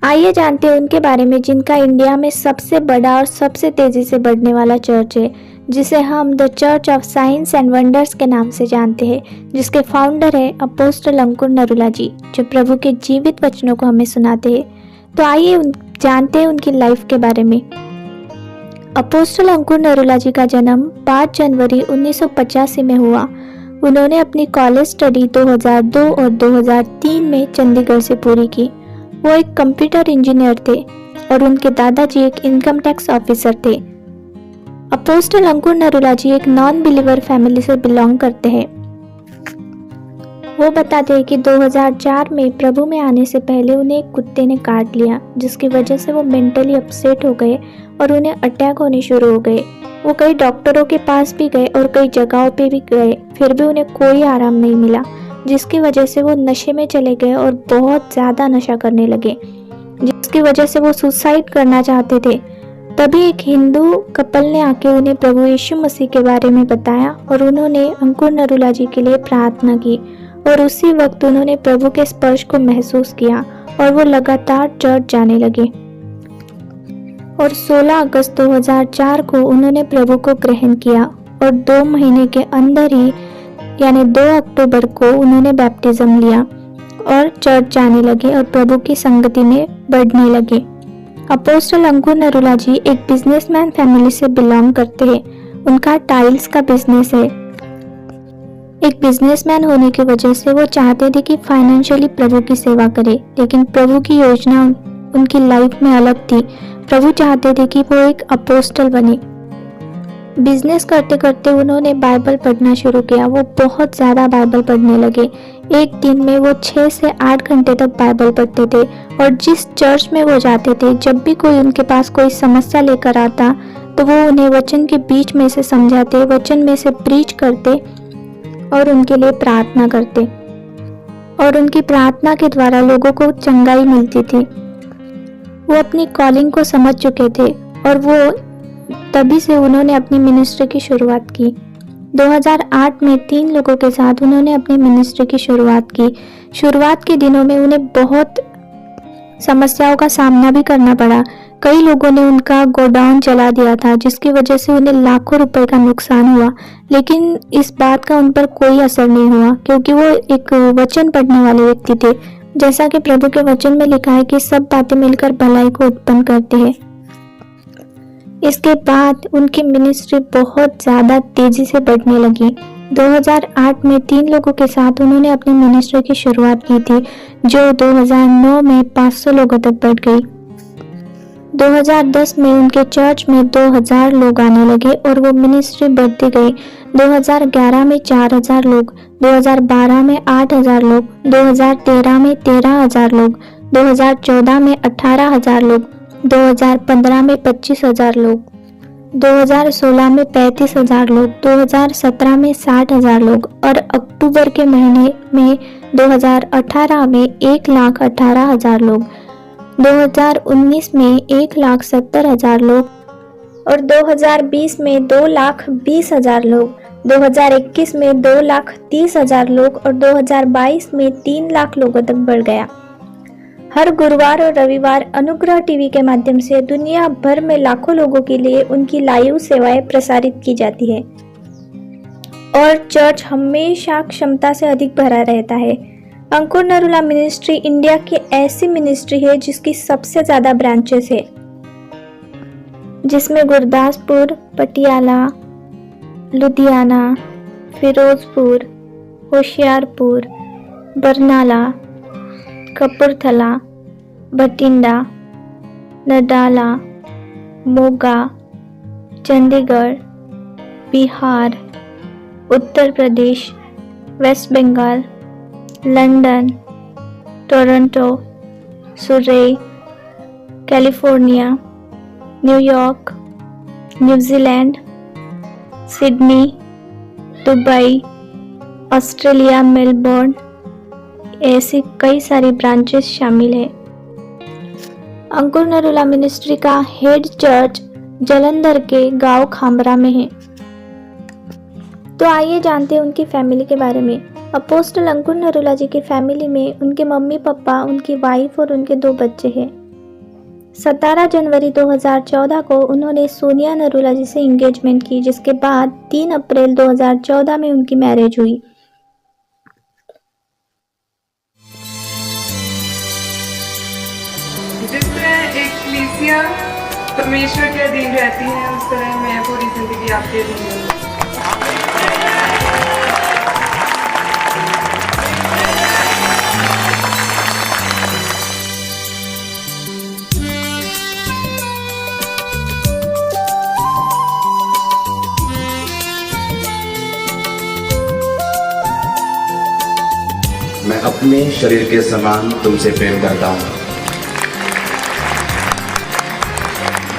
आइए जानते हैं उनके बारे में जिनका इंडिया में सबसे बड़ा और सबसे तेजी से बढ़ने वाला चर्च है, जिसे हम the church of science and wonders के नाम से जानते हैं, जिसके फाउंडर है अपोस्टल अंकुर नरूला जी, जो प्रभु के जीवित वचनों को हमें सुनाते हैं। तो आइए जानते हैं उनकी लाइफ के बारे में। अपोस्टल अंकुर नरूला जी का जन्म 5 जनवरी 1985 में हुआ। उन्होंने अपनी कॉलेज स्टडी 2002 और 2003 में चंडीगढ़ से पूरी की। वो एक कंप्यूटर इंजीनियर थे और उनके दादाजी एक इनकम टैक्स ऑफिसर थे। अपोस्टल अंकुर नरूला जी एक नॉन बिलीवर फैमिली से बिलोंग करते हैं। वो बताते हैं कि 2004 में प्रभु में आने से पहले उन्हें एक कुत्ते ने काट लिया, जिसकी वजह से वो मेंटली अपसेट हो गए और उन्हें अटैक होने शुरू हो गए। वो कई डॉक्टरों के पास भी गए और कई जगहों पे भी गए, फिर भी उन्हें कोई आराम नहीं मिला, जिसकी वजह से वो नशे में चले गए और बहुत ज़्यादा नशा करने लगे, जिसकी वजह से वो सुसाइड करना चाहते थे। तभी एक हिंदू कपल ने आके उन्हें प्रभु यीशु मसीह के बारे में बताया और उन्होंने अंकुर नरूला जी के लिए प्रार्थना की और उसी वक्त उन्होंने प्रभु के स्पर्श को महसूस किया और वो लगातार चर्च जाने लगे। और 16 अगस्त 2004 को उन्होंने प्रभु को ग्रहण किया और 2 महीने के अंदर ही यानी 2 अक्टूबर को उन्होंने बैप्टिज्म लिया और चर्च जाने लगे और प्रभु की संगति में बढ़ने लगे। अपोस्टल अंकुर नरूला जी एक बिजनेसमैन फैमिली से बिलोंग करते हैं। उनका टाइल्स का बिजनेस है। एक बिजनेसमैन होने की वजह से वो चाहते थे कि फाइनेंशियली प्रभु की सेवा करें, लेकिन प्रभु की योजना उनकी लाइफ में अलग थी। प्रभु चाहते थे कि वो एक अपोस्टल बने। बिजनेस करते करते उन्होंने बाइबल पढ़ना शुरू किया। वो बहुत ज़्यादा बाइबल पढ़ने लगे। एक दिन में वो 6 से 8 घंटे तक बाइबल पढ़ते थे और जिस चर्च में वो जाते थे, जब भी कोई उनके पास कोई समस्या लेकर आता तो वो उन्हें वचन के बीच में से समझाते, वचन में से प्रीच करते और उनके लिए प्रार्थना करते और उनकी प्रार्थना के द्वारा लोगों को चंगाई मिलती थी। वो अपनी कॉलिंग को समझ चुके थे और वो तभी से उन्होंने अपनी मिनिस्ट्री की शुरुआत की। 2008 में 3 लोगों के साथ उन्होंने अपनी मिनिस्ट्री की शुरुआत की। शुरुआत के दिनों में उन्हें बहुत समस्याओं का सामना भी करना पड़ा। कई लोगों ने उनका गोडाउन जला दिया था, जिसकी वजह से उन्हें लाखों रुपए का नुकसान हुआ, लेकिन इस बात का उन पर कोई असर नहीं हुआ क्योंकि वो एक वचन पढ़ने वाले व्यक्ति थे। जैसा कि प्रभु के वचन में लिखा है कि सब बातें मिलकर भलाई को उत्पन्न करते हैं। इसके बाद उनकी मिनिस्ट्री बहुत ज़्यादा तेजी से बढ़ने लगी। 2008 में 3 लोगों के साथ उन्होंने अपनी मिनिस्ट्री की शुरुआत की थी, जो 2009 में 500 लोगों तक बढ़ गई। 2010 में उनके चर्च में 2000 लोग आने लगे और वो मिनिस्ट्री बढ़ती गई। 2011 में 4000 लोग, 2012 में 8000 लोग, 2013 में 13000 लोग, 2014 में 18000 लोग, 2015 में 25000 लोग, 2016 में 35000 लोग, 2017 में 60000 लोग और अक्टूबर के महीने में 2018 में 1,18,000 लोग, 2019 में 1,70,000 लोग और 2020 में 2,20,000 लोग, 2021 में 2,30,000 लोग और 2022 में 3 लाख लोगों तक बढ़ गया। हर गुरुवार और रविवार अनुग्रह टीवी के माध्यम से दुनिया भर में लाखों लोगों के लिए उनकी लाइव सेवाएं प्रसारित की जाती है और चर्च हमेशा क्षमता से अधिक भरा रहता है। अंकुर नरूला मिनिस्ट्री इंडिया की ऐसी मिनिस्ट्री है जिसकी सबसे ज़्यादा ब्रांचेस है, जिसमें Gurdaspur, Patiala, Ludhiana, Firozpur, Hoshiarpur, Barnala, Kapurthala, Bathinda, नडाला, Moga, Chandigarh, Bihar, Uttar Pradesh, waste Bengal, London, Toronto, सुरे, California, New York, New Zealand, Sydney, Dubai, Australia, Melbourne, ऐसी कई सारी ब्रांचेस शामिल है। अंकुर नरूला मिनिस्ट्री का हेड चर्च जलंधर के गांव खामरा में है। तो आइए जानते हैं उनकी फैमिली के बारे में। अपोस्टल अंकुर नरूला जी की फैमिली में उनके मम्मी पापा, उनकी वाइफ और उनके 2 बच्चे हैं। 17 जनवरी 2014 को उन्होंने सोनिया नरूला जी से एंगेजमेंट की, जिसके बाद 3 अप्रैल 2014 में उनकी मैरिज हुई। जिस तरह एक कलीसिया परमेश्वर के अधीन रहती है, उस तरह मैं पूरी जिंदगी आपके अधीन हूँ। मैं अपने शरीर के समान तुमसे प्रेम करता हूँ।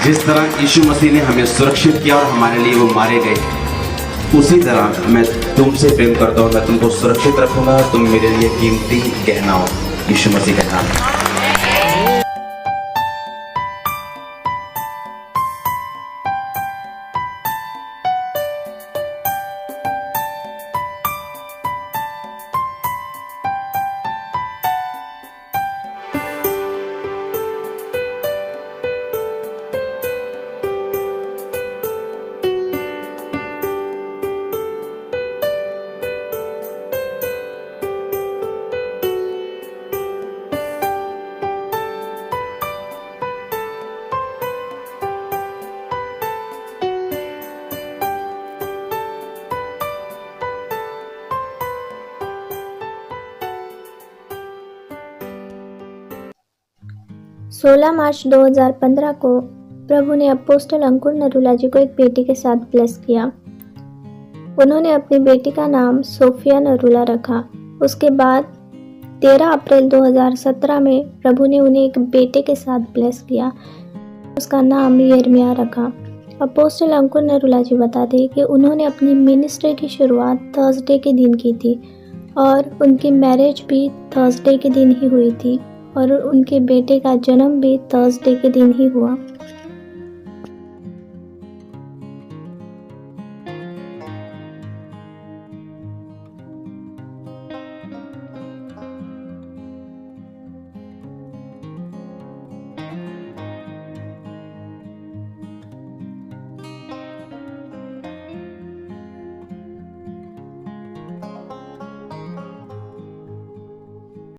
जिस तरह यीशु मसीह ने हमें सुरक्षित किया और हमारे लिए वो मारे गए, उसी तरह मैं तुमसे प्रेम करता हूँ। मैं तुमको सुरक्षित रखूंगा, तुम मेरे लिए कीमती गहना हो। यीशु मसीह का नाम। 16 मार्च 2015 को प्रभु ने अपोस्टल अंकुर नरूला जी को एक बेटी के साथ ब्लेस किया। उन्होंने अपनी बेटी का नाम सोफिया नरूला रखा। उसके बाद 13 अप्रैल 2017 में प्रभु ने उन्हें एक बेटे के साथ ब्लेस किया। उसका नाम यिर्मयाह रखा। अपोस्टल अंकुर नरूला जी बताते हैं कि उन्होंने अपनी मिनिस्ट्री की शुरुआत थर्सडे के दिन की थी और उनकी मैरिज भी थर्सडे के दिन ही हुई थी और उनके बेटे का जन्म भी थर्सडे के दिन ही हुआ।